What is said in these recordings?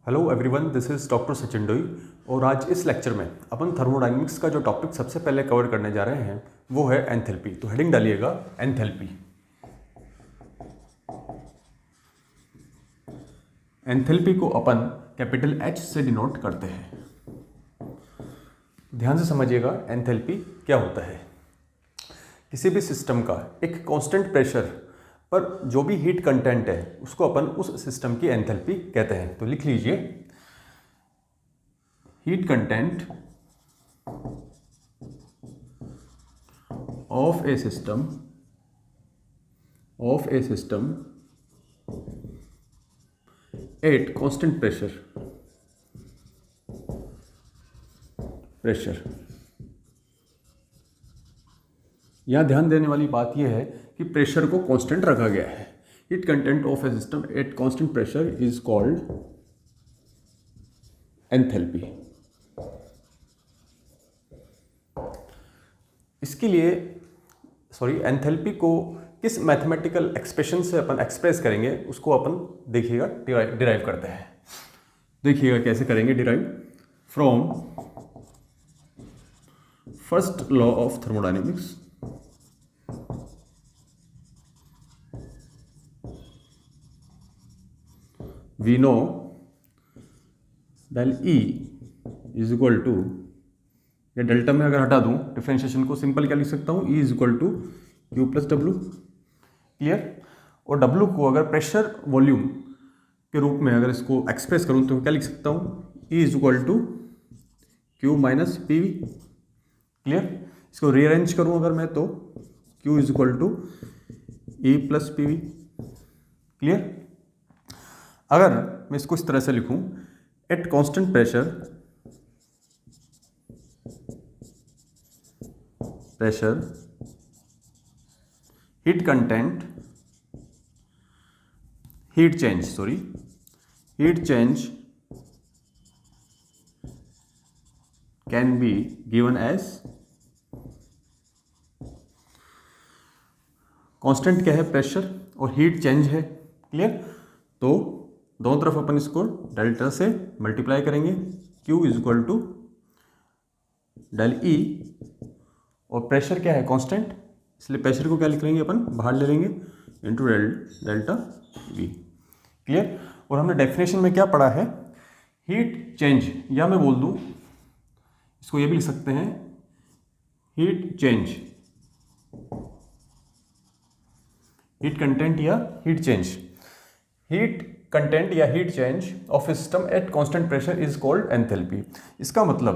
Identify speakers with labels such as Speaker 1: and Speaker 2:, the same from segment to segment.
Speaker 1: Hello everyone, this is doctor Sachin Doi और आज इस लेक्चर में अपन थर्मोडायनेमिक्स का जो टॉपिक सबसे पहले कवर करने जा रहे हैं वो है एंथैल्पी। तो हेडिंग डालिएगा एंथैल्पी। एंथैल्पी को अपन कैपिटल H से डिनोट करते हैं। ध्यान से समझिएगा एंथैल्पी क्या होता है। किसी भी सिस्टम का एक कांस्टेंट प्रेशर पर जो भी हीट कंटेंट है उसको अपन उस सिस्टम की एंथैल्पी कहते हैं। तो लिख लीजिए heat content of A system eight constant pressure. यहां ध्यान देने वाली बात यह है कि प्रेशर को कांस्टेंट रखा गया है। Heat content of A system eight constant pressure is called enthalpy. इसके लिए एंथैल्पी को किस मैथमेटिकल एक्सप्रेशन से अपन एक्सप्रेस करेंगे उसको अपन देखिएगा डिराइव करते हैं। देखिएगा कैसे करेंगे derive. From first law of thermodynamics we know del E is equal to, या डेल्टा में अगर हटा दूं डिफरेंशिएशन को सिंपल क्या लिख सकता हूं, E is equal to Q plus W। Clear. और W को अगर प्रेशर वॉल्यूम के रूप में अगर इसको एक्सप्रेस करूं तो क्या लिख सकता हूं, E is equal to Q minus PV। Clear. इसको रीअरेंज करूं अगर मैं तो Q is equal to E plus PV। Clear. अगर मैं इसको इस तरह से लिखूं, at constant pressure heat change can be given as, constant क्या है प्रेशर और हीट चेंज है। क्लियर। तो दोनों तरफ अपन इसको डेल्टा से मल्टीप्लाई करेंगे। Q is equal to del E और प्रेशर क्या है कांस्टेंट, इसलिए प्रेशर को क्या लिख लेंगे अपन बाहर ले लेंगे इंटू डेल्टा V। क्लियर। और हमने डेफिनेशन में क्या पढ़ा है, हीट चेंज, या मैं बोल दूं इसको ये भी लिख सकते हैं हीट चेंज, हीट कंटेंट या हीट चेंज, हीट कंटेंट या heat change of system eight constant pressure is called enthalpy. इसका मतलब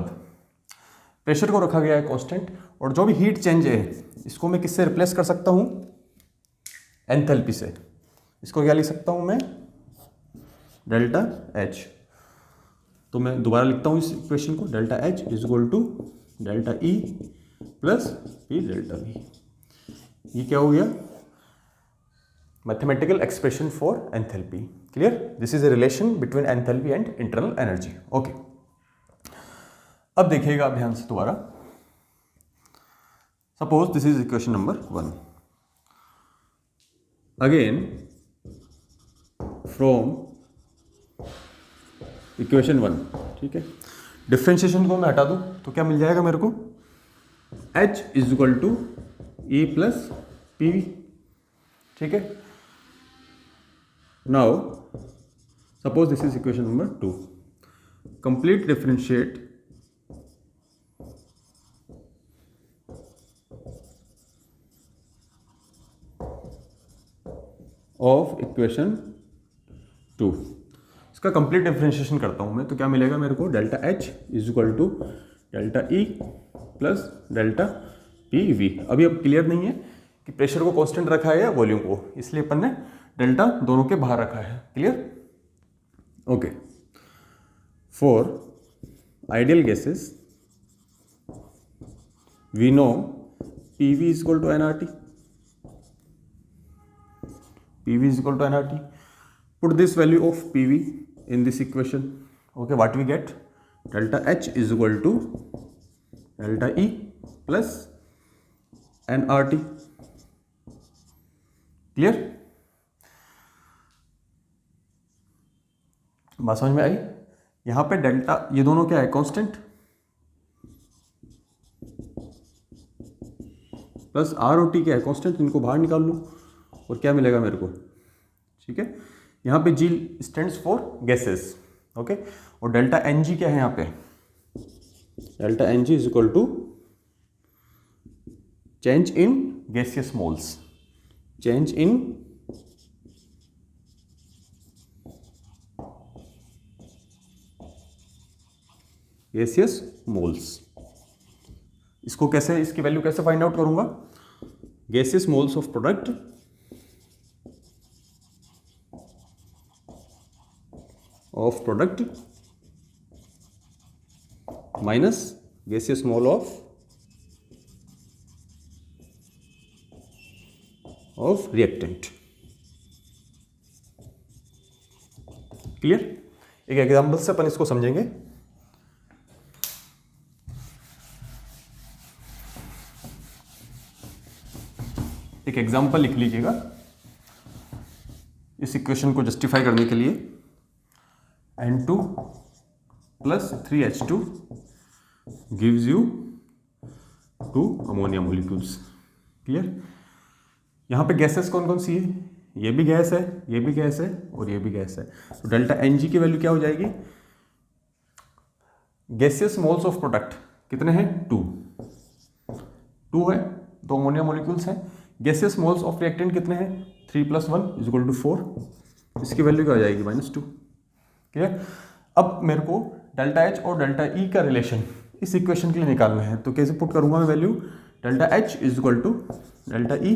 Speaker 1: प्रेशर को रखा गया है कांस्टेंट और जो भी हीट चेंज है इसको मैं किससे रिप्लेस कर सकता हूं, एंथैल्पी से। इसको क्या लिख सकता हूं मैं, डेल्टा H। तो मैं दोबारा लिखता हूं इस इक्वेशन को, delta H is equal to delta E plus P delta V। ये क्या हो गया, मैथमेटिकल एक्सप्रेशन फॉर एंथैल्पी। क्लियर। This is a relation between enthalpy and internal energy. Okay, अब देखिएगा आप ध्यान से दोबारा। Suppose this is equation number 1। Again from equation 1, ठीक है, डिफरेंशिएशन को मैं हटा दूं तो क्या मिल जाएगा मेरे को, H is equal to E plus PV। ठीक है। Now suppose this is equation number 2. Complete differentiate of equation 2। इसका कंप्लीट डिफरेंशिएशन करता हूं मैं तो क्या मिलेगा मेरे को, delta H is equal to delta E plus delta PV। अभी अब क्लियर नहीं है कि प्रेशर को कांस्टेंट रखा है या वॉल्यूम को, इसलिए अपन ने डेल्टा दोनों के बाहर रखा है। Clear. Okay. For ideal gases we know PV is equal to nRT। PV is equal to nRT. Put this value of PV in this equation. Okay, what we get? Delta H is equal to delta E plus nRT. Clear? बात समझ में आई। यहाँ पे delta, ये दोनों क्या है, constant, plus are और टी क्या है, कांस्टेंट, इनको बाहर निकाल लूँ और क्या मिलेगा मेरे को, ठीक है। यहाँ पे G stands for gases, okay, और डेल्टा एन जी क्या है यहाँ पे, delta N G is equal to change in gaseous moles, change in gaseous moles. इसको कैसे, इसकी वैल्यू कैसे फाइंड आउट करूंगा, gaseous moles of product minus gaseous mole of reactant. Clear. एक एग्जांपल से अपन इसको समझेंगे। एक एग्जांपल लिख लीजिएगा इस इक्वेशन को जस्टिफाई करने के लिए। N2 plus 3H2 gives you 2 ammonia molecules. Clear. यहाँ पे गैसेस कौन कौन सी है, ये भी गैस है, ये भी गैस है और ये भी गैस है। तो डेल्टा एन जी की वैल्यू क्या हो जाएगी, गैसियस मोल्स ऑफ प्रोडक्ट कितने हैं, 2 है, 2 अमोनिया मोलिक्यूल्स हैं। गैसियस मोल्स ऑफ रिएक्टेंट कितने हैं, 3 + 1 = 4। इसकी वैल्यू क्या हो जाएगी, -2। क्लियर। अब मेरे को डेल्टा एच और डेल्टा ई का रिलेशन इस इक्वेशन के लिए निकालना है। तो कैसे पुट करूंगा मैं value, delta H = delta E,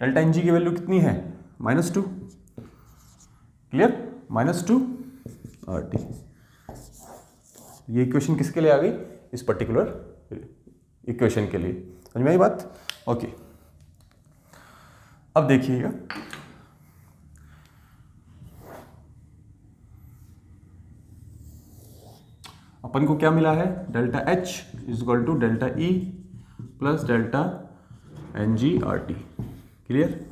Speaker 1: delta N G की वैल्यू कितनी है, -2। Clear, -2 RT। ये इक्वेशन किसके लिए आ गई, इस पर्टिकुलर इक्वेशन के लिए। समझ में आई बात, ओके। अब देखिएगा, अपन को क्या मिला है, delta H = delta E plus delta N G RT। Clear.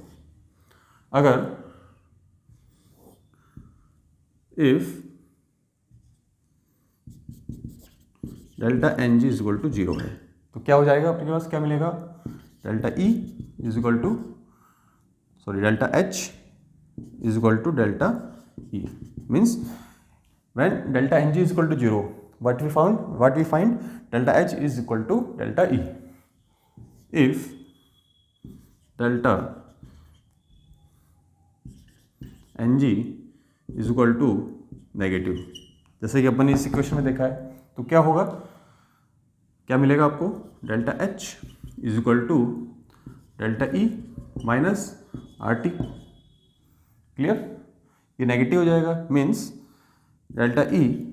Speaker 1: अगर इफ डेल्टा एन जी = 0 है तो क्या हो जाएगा, अपने पास क्या मिलेगा, delta E delta H = delta E. Means when delta Ng = 0, what we find delta H = delta E. If delta Ng = negative, जैसे कि अपन ने इस इक्वेशन में देखा है, तो क्या होगा, क्या मिलेगा आपको, delta H = delta E minus RT। Clear. ये नेगेटिव हो जाएगा, means delta E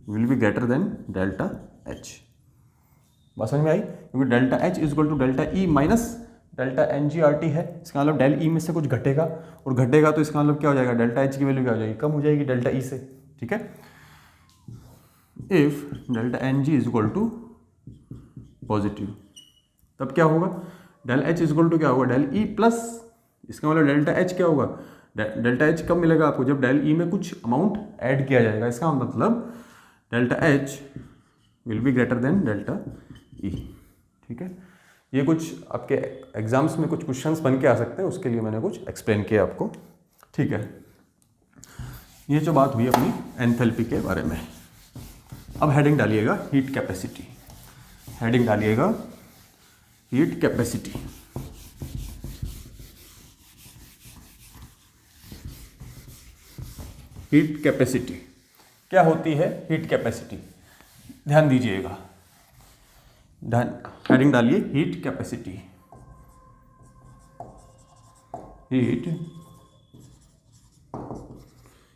Speaker 1: will be greater than delta H. बात समझ में आई, क्योंकि delta H = delta E minus delta N G RT है। इसका मतलब डेल ई में से कुछ घटेगा, और घटेगा तो इसका मतलब क्या हो जाएगा, डेल्टा एच की वैल्यू क्या हो जाएगी, कम हो जाएगी डेल्टा ई से। ठीक है। If delta N G = positive, तब क्या होगा, डेल एच = क्या होगा, डेल ई प्लस, इसका मतलब डेल्टा एच क्या होगा, डेल्टा एच कब मिलेगा आपको, जब डेल ई में कुछ अमाउंट ऐड किया जाएगा। इसका मतलब delta H will be greater than delta E. ठीक है। ये कुछ आपके एग्जाम्स में कुछ क्वेश्चंस बन के आ सकते हैं, उसके लिए मैंने कुछ एक्सप्लेन किया आपको। ठीक है। ये जो बात हुई अपनी एंथैल्पी के बारे में। अब हेडिंग डालिएगा हीट कैपेसिटी, हेडिंग डालिएगा हीट कैपेसिटी। हीट कैपेसिटी क्या होती है, हीट कैपेसिटी ध्यान दीजिएगा, हेडिंग डालिए हीट कैपेसिटी। हीट,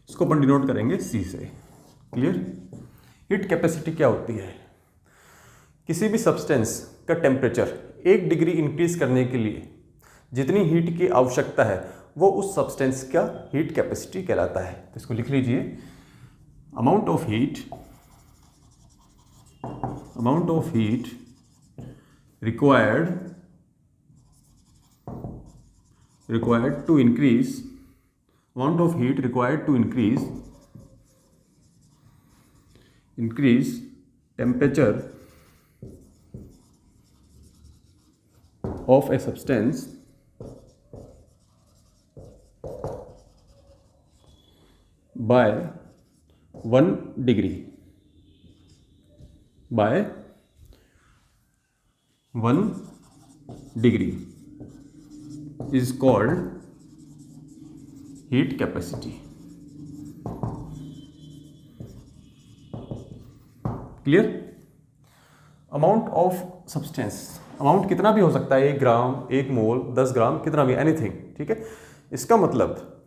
Speaker 1: इसको अपन डिनोट करेंगे C से। क्लियर। हीट कैपेसिटी क्या होती है, किसी भी सब्सटेंस का टेम्परेचर 1 डिग्री इंक्रीज करने के लिए जितनी हीट की आवश्यकता है वो उस सब्सटेंस का हीट कैपेसिटी कहलाता है। तो इसको लिख लीजिए, amount of heat required to increase increase temperature of a substance by 1 degree by 1 degree is called heat capacity. Clear? Amount of substance, amount कितना भी हो सकता है, 1 ग्राम, 1 मोल, 10 ग्राम, कितना भी, एनीथिंग, ठीक है। इसका मतलब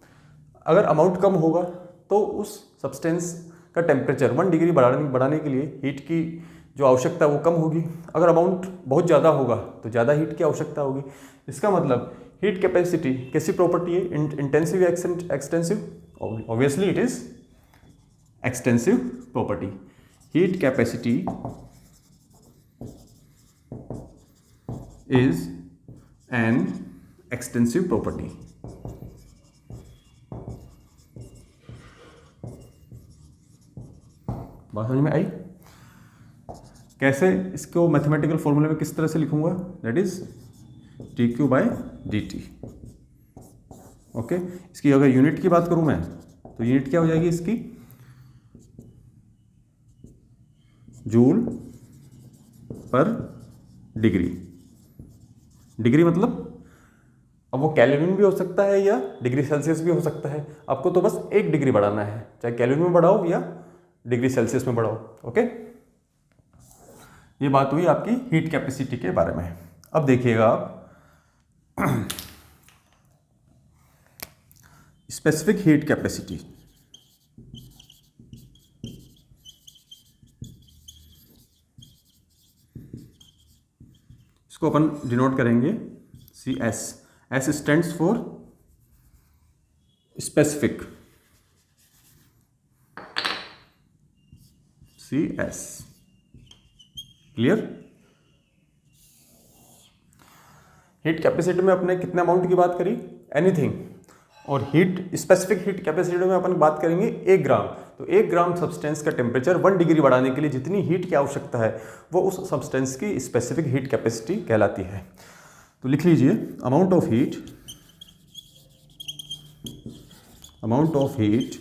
Speaker 1: अगर अमाउंट कम होगा तो उस सब्सटेंस का टेम्परेचर 1 डिग्री बढ़ाने के लिए हीट की जो आवश्यकता है वो कम होगी। अगर अमाउंट बहुत ज़्यादा होगा तो ज़्यादा हीट की आवश्यकता होगी। इसका मतलब हीट कैपेसिटी कैसी प्रॉपर्टी है, इंटेंसिव या extensive? Obviously it is extensive property. Heat capacity is an extensive property. बात समझ में आई? कैसे इसको मैथमेटिकल फॉर्मूले में किस तरह से लिखूंगा? That is dq by dt। Okay, इसकी अगर यूनिट की बात करूं मैं तो यूनिट क्या हो जाएगी इसकी? जूल पर डिग्री। डिग्री मतलब अब वो केल्विन भी हो सकता है या डिग्री सेल्सियस भी हो सकता है। आपको तो बस 1 डिग्री बढ़ाना है, चाहे केल्विन में बढ़ाओ या डिग्री सेल्सियस में बढ़ाओ। ओके, ये बात हुई आपकी हीट कैपेसिटी के बारे में। अब देखिएगा आप स्पेसिफिक हीट कैपेसिटी। इसको अपन डिनोट करेंगे CS। S stands for specific, CS। Clear? Heat capacity में अपने कितने अमाउंट की बात करी? एनीथिंग। और हीट स्पेसिफिक हीट कैपेसिटी में अपन बात करेंगे 1 ग्राम। तो 1 ग्राम सब्सटेंस का टेम्परेचर 1 डिग्री बढ़ाने के लिए जितनी हीट की आवश्यकता है वो उस सब्सटेंस की स्पेसिफिक हीट कैपेसिटी कहलाती है। तो लिख लीजिए amount of heat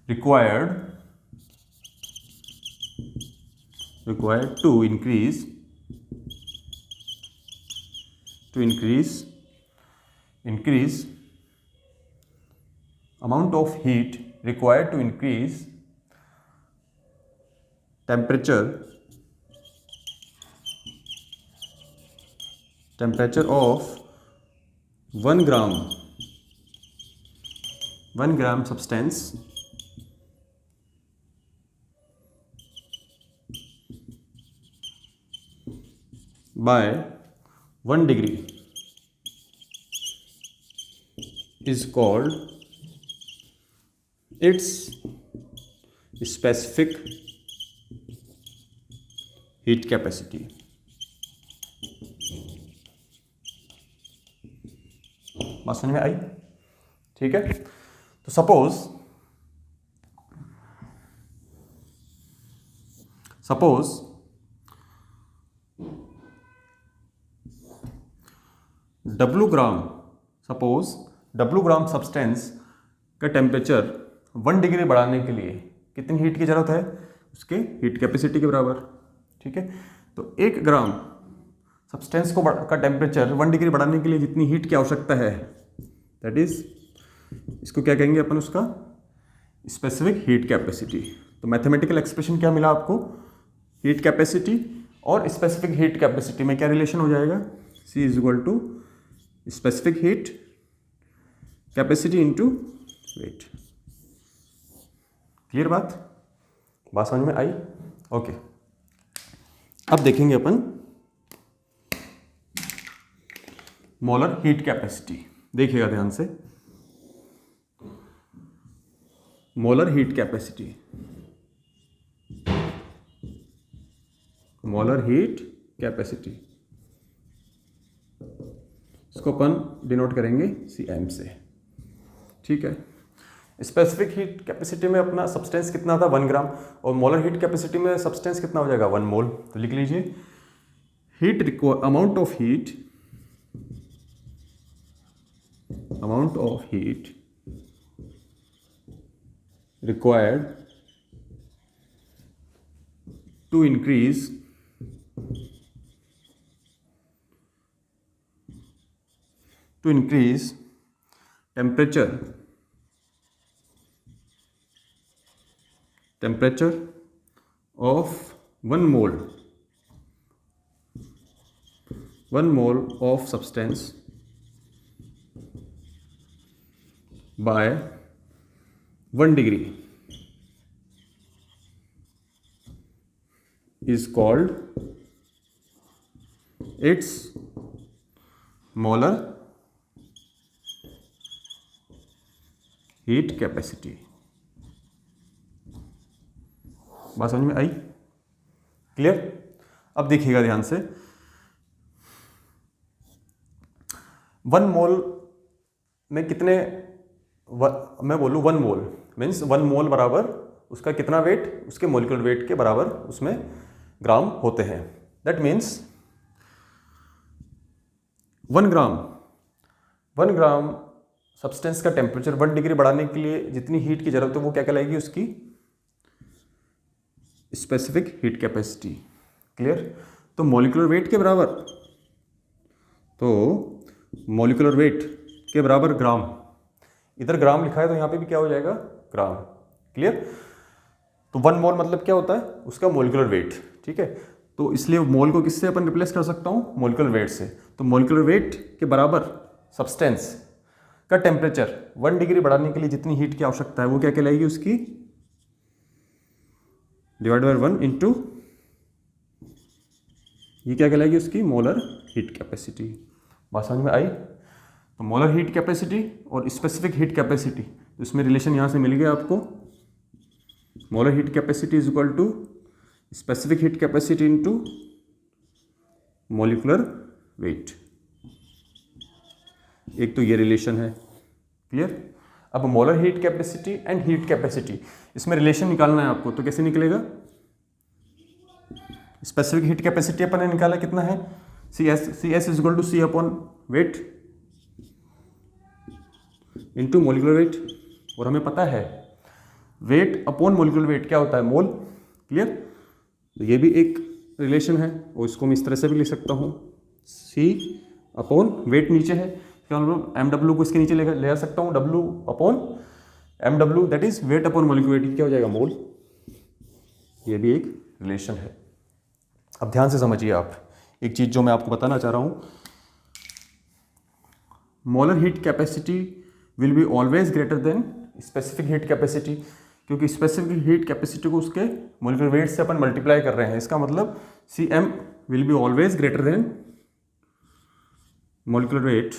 Speaker 1: required to increase amount of heat required to increase temperature of 1 gram substance by 1 degree is called its specific heat capacity। बात समझ में आई? ठीक है। तो सपोज W ग्राम सब्सटेंस का टेम्परेचर 1 डिग्री बढ़ाने के लिए कितनी हीट की जरूरत है? उसके हीट कैपेसिटी के बराबर। ठीक है, तो 1 ग्राम सब्सटेंस का टेम्परेचर 1 डिग्री बढ़ाने के लिए जितनी हीट की आवश्यकता है दैट इज, इसको क्या कहेंगे अपन? उसका स्पेसिफिक हीट कैपेसिटी। तो मैथमेटिकल एक्सप्रेशन क्या मिला आपको? हीट कैपेसिटी और स्पेसिफिक हीट कैपेसिटी में क्या रिलेशन हो जाएगा? C is equal to specific heat capacity into weight. Clear बात समझ में आई? ओके, अब देखेंगे अपन मोलर हीट कैपेसिटी। देखिएगा ध्यान से, मोलर हीट कैपेसिटी, इसको अपन डिनोट करेंगे CM से। ठीक है, स्पेसिफिक हीट कैपेसिटी में अपना सब्सटेंस कितना था 1 ग्राम, और मोलर हीट कैपेसिटी में सब्सटेंस कितना हो जाएगा 1 मोल। तो लिख लीजिए amount of heat required to increase temperature of 1 mole of substance by 1 degree is called its molar heat capacity। बात समझ में आई? क्लियर? अब देखिएगा ध्यान से, 1 मोल में कितने, मैं बोलूँ 1 मोल मीन्स 1 मोल बराबर उसका कितना वेट, उसके मोलिकुलर वेट के बराबर उसमें ग्राम होते हैं। दैट मीन्स 1 ग्राम सब्सटेंस का टेम्परेचर 1 डिग्री बढ़ाने के लिए जितनी हीट की जरूरत है वो क्या कहलाएगी, उसकी स्पेसिफिक हीट कैपेसिटी। क्लियर? तो मोलिकुलर वेट के बराबर ग्राम, इधर ग्राम लिखा है तो यहाँ पे भी क्या हो जाएगा ग्राम। क्लियर? तो 1 मोल मतलब क्या होता है, उसका मोलिकुलर वेट। ठीक है, तो इसलिए मोल को किससे अपन रिप्लेस कर सकता हूँ, मोलिकुलर वेट से। तो मोलिकुलर वेट के बराबर सब्सटेंस का टेम्परेचर 1 डिग्री बढ़ाने के लिए जितनी हीट की आवश्यकता है वो क्या कहलाएगी, उसकी डिवाइड बाय 1 इंटू ये क्या कहलाएगी, उसकी मोलर हीट कैपेसिटी। बात समझ में आई? तो मोलर हीट कैपेसिटी और स्पेसिफिक हीट कैपेसिटी, तो इसमें रिलेशन यहाँ से मिल गया आपको। Molar heat capacity is equal to specific heat capacity into molecular weight. एक तो ये रिलेशन है। क्लियर? अब molar heat capacity and heat capacity, इसमें रिलेशन निकालना है आपको। तो कैसे निकलेगा, स्पेसिफिक हीट कैपेसिटी अपन ने निकाला कितना है, C S is equal to C upon weight into molecular weight, और हमें पता है वेट अपॉन मोलिकुलर वेट क्या होता है, मोल। क्लियर? तो ये भी एक रिलेशन है, और इसको मैं इस तरह से भी लिख सकता हूँ, सी अपॉन वेट नीचे है, एम डब्ल्यू को इसके नीचे ले आ सकता हूँ, W upon M W, that is weight upon molecular weight, क्या हो जाएगा मोल। ये भी एक रिलेशन है। अब ध्यान से समझिए आप एक चीज जो मैं आपको बताना चाह रहा हूँ, molar heat capacity will be always greater than specific heat capacity, क्योंकि स्पेसिफिक हीट कैपेसिटी को उसके मोलिकुलर वेट से अपन मल्टीप्लाई कर रहे हैं। इसका मतलब C M will be always greater than molecular weight,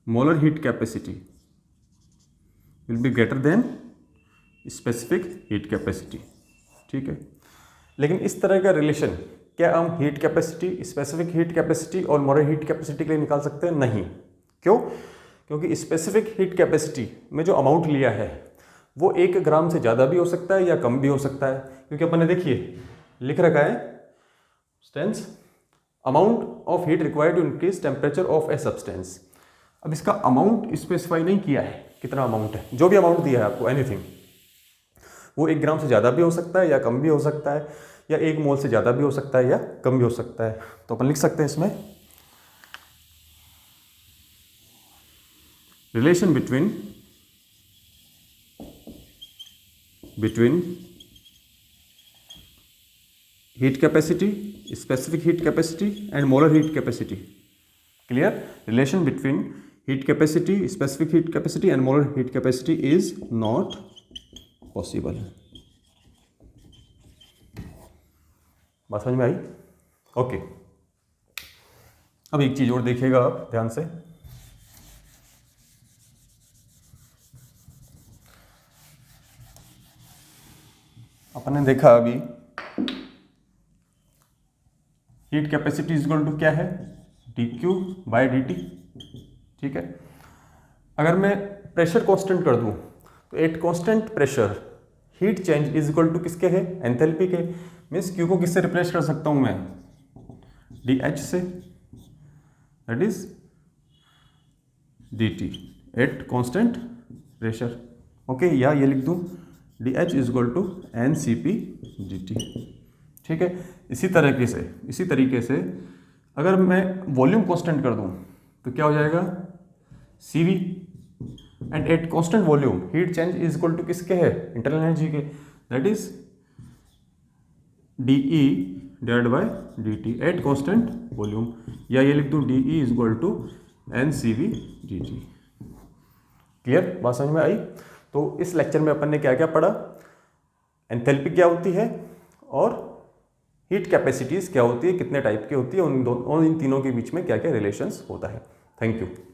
Speaker 1: molar heat capacity will be greater than specific heat capacity. ठीक है, लेकिन इस तरह का रिलेशन क्या हम heat capacity, specific heat capacity और मोलर हीट कैपेसिटी के लिए निकाल सकते हैं? नहीं। क्यों? क्योंकि स्पेसिफिक हीट कैपेसिटी में जो अमाउंट लिया है वो 1 ग्राम से ज़्यादा भी हो सकता है या कम भी हो सकता है, क्योंकि अपन ने देखिए लिख रखा है substance amount of heat required to increase temperature of a substance. अब इसका अमाउंट स्पेसिफाई नहीं किया है, कितना अमाउंट है, जो भी अमाउंट दिया है आपको एनीथिंग, वो 1 ग्राम से ज़्यादा भी हो सकता है या कम भी हो सकता है, या 1 मोल से ज़्यादा भी हो सकता है या कम भी हो सकता है। तो अपन लिख सकते हैं इसमें relation between heat capacity, specific heat capacity and molar heat capacity. Clear? Relation between heat capacity, specific heat capacity and molar heat capacity is not possible. बात समझ में आई? ओके, अब एक चीज और देखिएगा आप ध्यान से, अपन ने देखा अभी heat capacity is equal to क्या है, D Q by D T. ठीक है, अगर मैं प्रेशर कांस्टेंट कर दूं तो at constant pressure heat change is equal to किसके है, एंथैल्पी के। मीन्स क्यू को किससे रिप्लेस कर सकता हूं मैं, डी एच से, that is D T at constant pressure. Okay, या ये लिख दूं D H is equal to N C P D T. ठीक है, इसी तरीके से अगर मैं वॉल्यूम कांस्टेंट कर दूं तो क्या हो जाएगा, C V. And at constant volume heat change is equal to किसके है, इंटरनल एनर्जी के, that is D E divide by D T at constant volume. या ये लिख दूं D E is equal to N C V D T. Clear, बात समझ में आई। तो इस लेक्चर में अपन ने क्या क्या पढ़ा, एंथैल्पी क्या होती है और हीट कैपेसिटीज क्या होती है, कितने टाइप की होती है, इन तीनों के बीच में क्या क्या रिलेशंस होता है। Thank you.